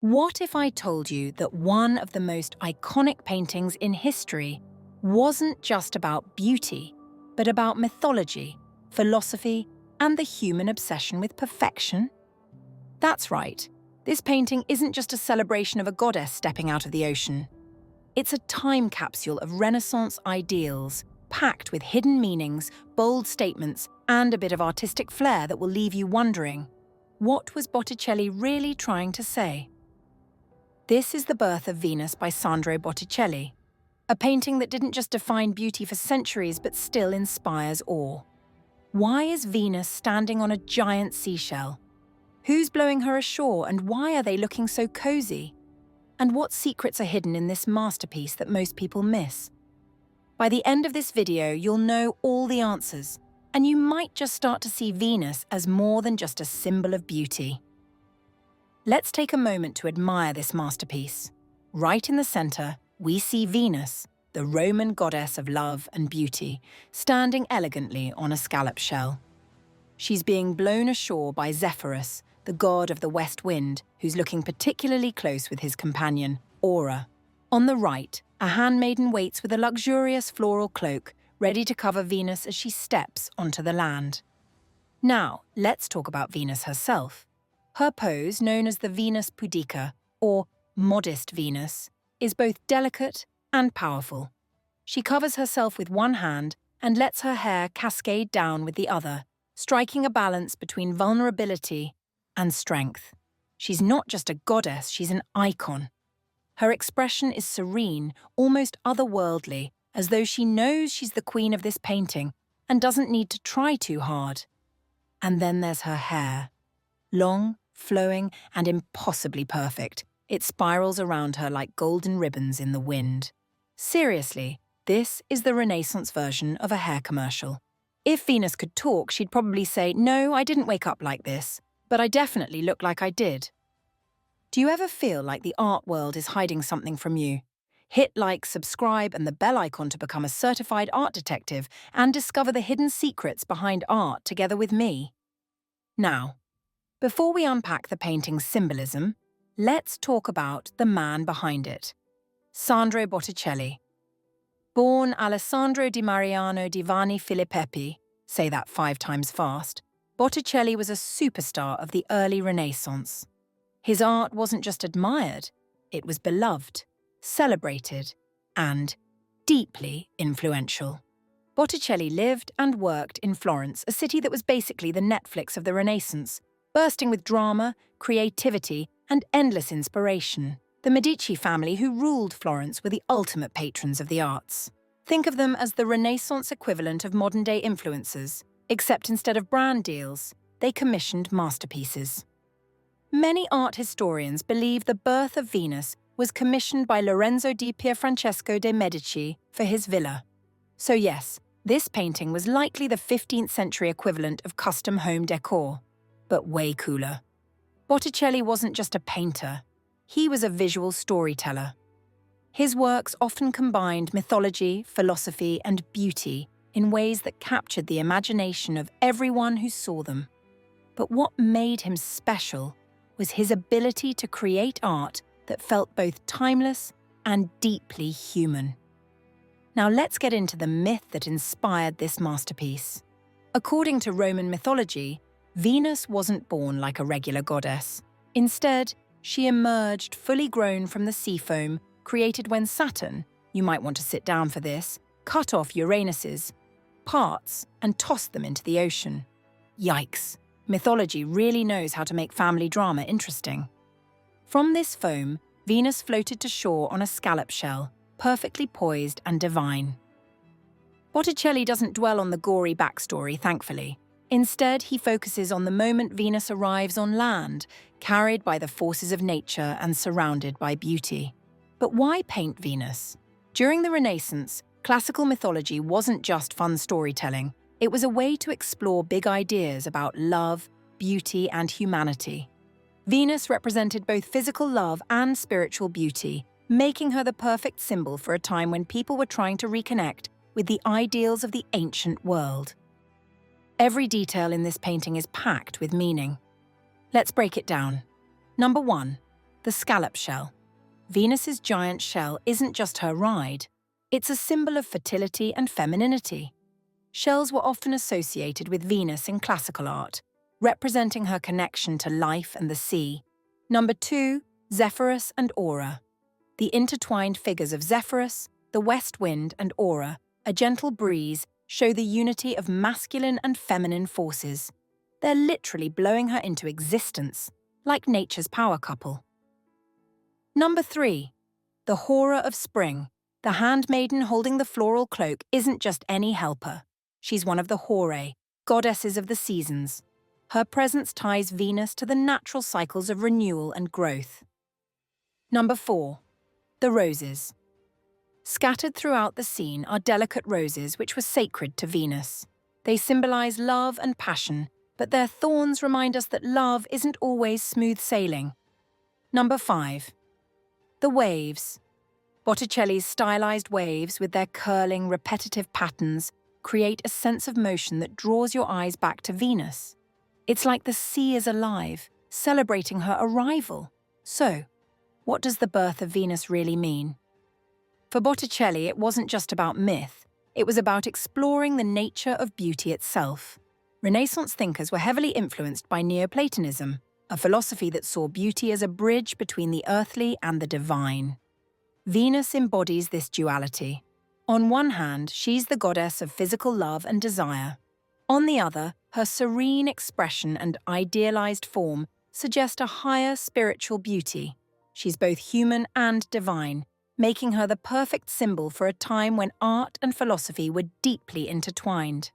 What if I told you that one of the most iconic paintings in history wasn't just about beauty, but about mythology, philosophy, and the human obsession with perfection? That's right. This painting isn't just a celebration of a goddess stepping out of the ocean. It's a time capsule of Renaissance ideals, packed with hidden meanings, bold statements, and a bit of artistic flair that will leave you wondering, what was Botticelli really trying to say? This is The Birth of Venus by Sandro Botticelli, a painting that didn't just define beauty for centuries but still inspires awe. Why is Venus standing on a giant seashell? Who's blowing her ashore, and why are they looking so cozy? And what secrets are hidden in this masterpiece that most people miss? By the end of this video, you'll know all the answers, and you might just start to see Venus as more than just a symbol of beauty. Let's take a moment to admire this masterpiece. Right in the center, we see Venus, the Roman goddess of love and beauty, standing elegantly on a scallop shell. She's being blown ashore by Zephyrus, the god of the west wind, who's looking particularly close with his companion, Aura. On the right, a handmaiden waits with a luxurious floral cloak, ready to cover Venus as she steps onto the land. Now, let's talk about Venus herself. Her pose, known as the Venus pudica, or modest Venus, is both delicate and powerful. She covers herself with one hand and lets her hair cascade down with the other, striking a balance between vulnerability and strength. She's not just a goddess, she's an icon. Her expression is serene, almost otherworldly, as though she knows she's the queen of this painting and doesn't need to try too hard. And then there's her hair. Long, flowing, and impossibly perfect, it spirals around her like golden ribbons in the wind. Seriously, this is the Renaissance version of a hair commercial. If Venus could talk, she'd probably say, "No, I didn't wake up like this, but I definitely look like I did." Do you ever feel like the art world is hiding something from you? Hit like, subscribe, and the bell icon to become a certified art detective and discover the hidden secrets behind art together with me. Now, before we unpack the painting's symbolism, let's talk about the man behind it. Sandro Botticelli. Born Alessandro di Mariano di Vanni Filippeppi, say that 5 times fast, Botticelli was a superstar of the early Renaissance. His art wasn't just admired, it was beloved, celebrated, and deeply influential. Botticelli lived and worked in Florence, a city that was basically the Netflix of the Renaissance, bursting with drama, creativity, and endless inspiration. The Medici family, who ruled Florence, were the ultimate patrons of the arts. Think of them as the Renaissance equivalent of modern-day influencers, except instead of brand deals, they commissioned masterpieces. Many art historians believe the birth of Venus was commissioned by Lorenzo di Pierfrancesco de' Medici for his villa. So yes, this painting was likely the 15th century equivalent of custom home decor, but way cooler. Botticelli wasn't just a painter, he was a visual storyteller. His works often combined mythology, philosophy, and beauty in ways that captured the imagination of everyone who saw them. But what made him special was his ability to create art that felt both timeless and deeply human. Now let's get into the myth that inspired this masterpiece. According to Roman mythology, Venus wasn't born like a regular goddess. Instead, she emerged fully grown from the sea foam created when Saturn, you might want to sit down for this, cut off Uranus's parts and tossed them into the ocean. Yikes! Mythology really knows how to make family drama interesting. From this foam, Venus floated to shore on a scallop shell, perfectly poised and divine. Botticelli doesn't dwell on the gory backstory, thankfully. Instead, he focuses on the moment Venus arrives on land, carried by the forces of nature and surrounded by beauty. But why paint Venus? During the Renaissance, classical mythology wasn't just fun storytelling. It was a way to explore big ideas about love, beauty, and humanity. Venus represented both physical love and spiritual beauty, making her the perfect symbol for a time when people were trying to reconnect with the ideals of the ancient world. Every detail in this painting is packed with meaning. Let's break it down. Number 1. The scallop shell. Venus's giant shell isn't just her ride. It's a symbol of fertility and femininity. Shells were often associated with Venus in classical art, representing her connection to life and the sea. Number 2, Zephyrus and Aura. The intertwined figures of Zephyrus, the west wind, and Aura, a gentle breeze, show the unity of masculine and feminine forces. They're literally blowing her into existence, like nature's power couple. Number 3, the Hora of Spring. The handmaiden holding the floral cloak isn't just any helper. She's one of the Horae, goddesses of the seasons. Her presence ties Venus to the natural cycles of renewal and growth. Number 4, the roses. Scattered throughout the scene are delicate roses which were sacred to Venus. They symbolize love and passion, but their thorns remind us that love isn't always smooth sailing. Number 5, the waves. Botticelli's stylized waves, with their curling, repetitive patterns, create a sense of motion that draws your eyes back to Venus. It's like the sea is alive, celebrating her arrival. So, what does the birth of Venus really mean? For Botticelli, it wasn't just about myth, it was about exploring the nature of beauty itself. Renaissance thinkers were heavily influenced by Neoplatonism, a philosophy that saw beauty as a bridge between the earthly and the divine. Venus embodies this duality. On one hand, she's the goddess of physical love and desire. On the other, her serene expression and idealized form suggest a higher spiritual beauty. She's both human and divine, making her the perfect symbol for a time when art and philosophy were deeply intertwined.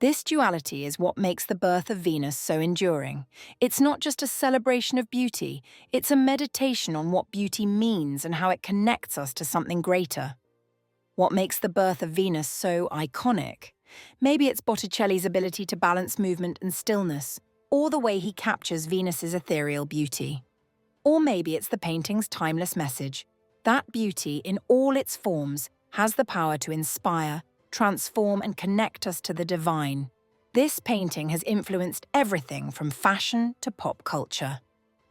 This duality is what makes the birth of Venus so enduring. It's not just a celebration of beauty, it's a meditation on what beauty means and how it connects us to something greater. What makes the birth of Venus so iconic? Maybe it's Botticelli's ability to balance movement and stillness, or the way he captures Venus's ethereal beauty. Or maybe it's the painting's timeless message. That beauty, in all its forms, has the power to inspire, transform, and connect us to the divine. This painting has influenced everything from fashion to pop culture.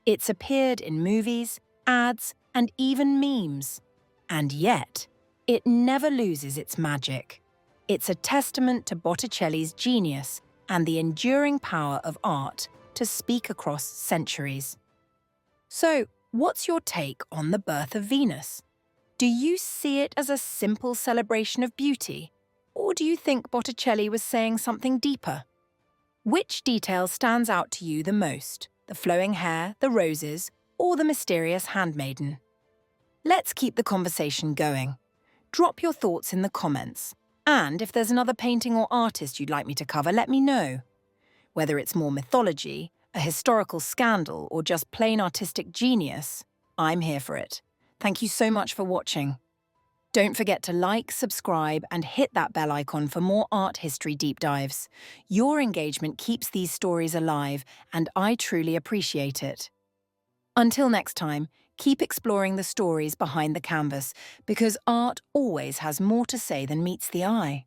It's appeared in movies, ads, and even memes. And yet, it never loses its magic. It's a testament to Botticelli's genius and the enduring power of art to speak across centuries. So, what's your take on the birth of Venus? Do you see it as a simple celebration of beauty? Or do you think Botticelli was saying something deeper? Which detail stands out to you the most? The flowing hair, the roses, or the mysterious handmaiden? Let's keep the conversation going. Drop your thoughts in the comments. And if there's another painting or artist you'd like me to cover, let me know. Whether it's more mythology, a historical scandal, or just plain artistic genius, I'm here for it. Thank you so much for watching. Don't forget to like, subscribe, and hit that bell icon for more art history deep dives. Your engagement keeps these stories alive, and I truly appreciate it. Until next time, keep exploring the stories behind the canvas, because art always has more to say than meets the eye.